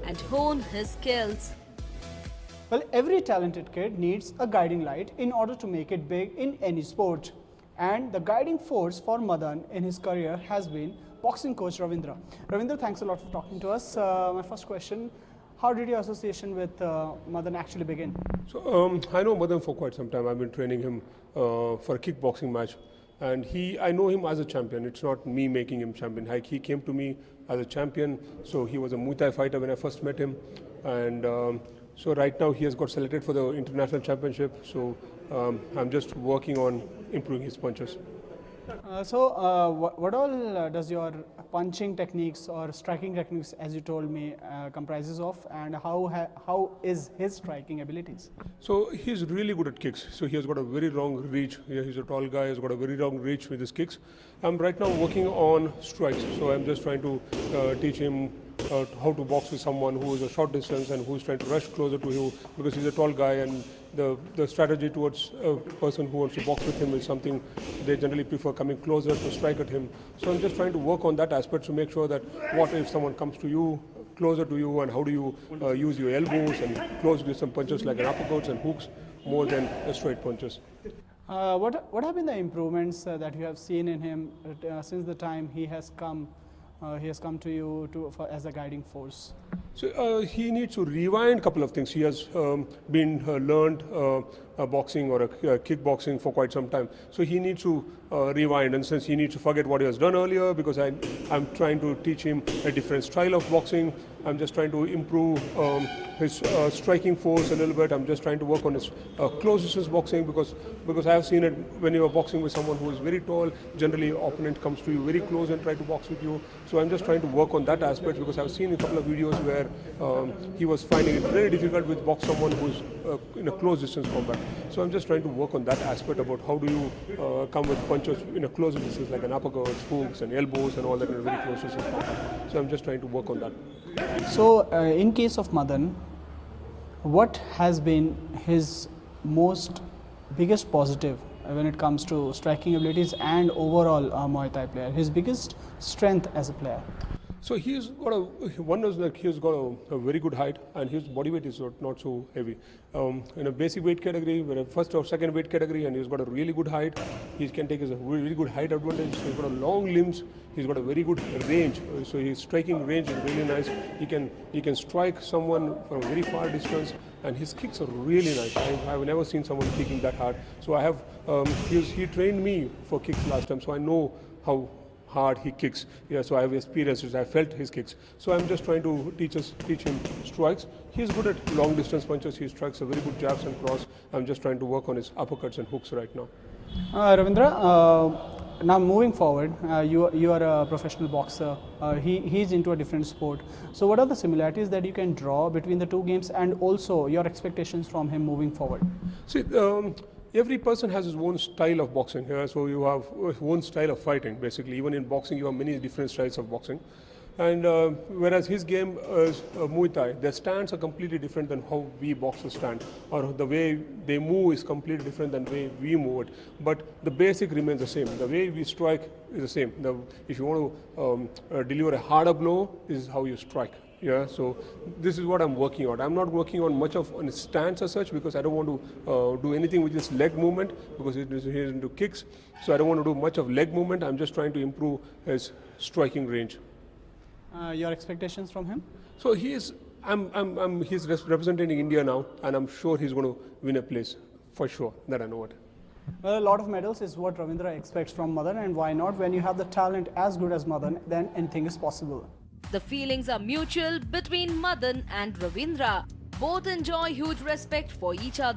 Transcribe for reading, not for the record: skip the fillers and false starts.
and hone his skills. Well, every talented kid needs a guiding light in order to make it big in any sport. And the guiding force for Madan in his career has been boxing coach Ravindra. Ravindra, thanks a lot for talking to us. My first question, how did your association with Madan actually begin? So I know Madan for quite some time. I've been training him for a kickboxing match. And I know him as a champion. It's not me making him champion. Like, he came to me as a champion. So he was a Muay Thai fighter when I first met him. And so right now he has got selected for the international championship. So I'm just working on improving his punches. What all does your punching techniques or striking techniques, as you told me, comprises of, and how is his striking abilities? So he's really good at kicks. So he has got a very long reach. Yeah, he's a tall guy. He's got a very long reach with his kicks. I'm right now working on strikes. So I'm just trying to teach him how to box with someone who is a short distance and who's trying to rush closer to you, because he's a tall guy, and the strategy towards a person who wants to box with him is something they generally prefer coming closer to strike at him. So I'm just trying to work on that aspect to make sure that what if someone comes to you, closer to you, and how do you use your elbows and close with some punches like an uppercuts and hooks more than straight punches. What have been the improvements that you have seen in him since the time he has come to you as a guiding force? So he needs to rewind a couple of things. He has been learned boxing or kickboxing for quite some time. So he needs to rewind, and since he needs to forget what he has done earlier, because I'm trying to teach him a different style of boxing. I'm just trying to improve his striking force a little bit. I'm just trying to work on his close distance boxing, because I have seen it when you are boxing with someone who is very tall, generally opponent comes to you very close and try to box with you. So I'm just trying to work on that aspect, because I've seen a couple of videos where he was finding it very difficult with box someone who's in a close distance combat. So I'm just trying to work on that aspect about how do you come with punches in a close distance, like an uppercuts, hooks and elbows and all that in a very close distance combat. So I'm just trying to work on that. So in case of Madan, what has been his biggest positive when it comes to striking abilities and overall Muay Thai player, his biggest strength as a player? So he's got one is that he's got a very good height, and his body weight is not so heavy. In a basic weight category, where a first or second weight category, and he's got a really good height. He can take his really good height advantage. He's got a long limbs. He's got a very good range. So his striking range is really nice. He can strike someone from a very far distance, and his kicks are really nice. I've never seen someone kicking that hard. So I have he trained me for kicks last time, so I know how hard he kicks. Yeah, so I have experienced it. I felt his kicks. So I'm just trying to teach him strikes. He's good at long distance punches. He strikes a very good jabs and cross. I'm just trying to work on his uppercuts and hooks right now. Ravindra, now moving forward, you are a professional boxer. He's into a different sport. So what are the similarities that you can draw between the two games, and also your expectations from him moving forward? See, every person has his own style of boxing. So you have one style of fighting, basically. Even in boxing, you have many different styles of boxing. And whereas his game is Muay Thai, their stands are completely different than how we boxers stand, or the way they move is completely different than the way we move it. But the basic remains the same. The way we strike is the same. If you want to deliver a harder blow, this is how you strike. Yeah, so this is what I'm working on. I'm not working on much on his stance as such, because I don't want to do anything with his leg movement, because he's into kicks. So I don't want to do much of leg movement. I'm just trying to improve his striking range. Your expectations from him? So he's representing India now, and I'm sure he's going to win a place for sure. That I know it. Well, a lot of medals is what Ravindra expects from Madan, and why not? When you have the talent as good as Madan, then anything is possible. The feelings are mutual between Madan and Ravindra. Both enjoy huge respect for each other.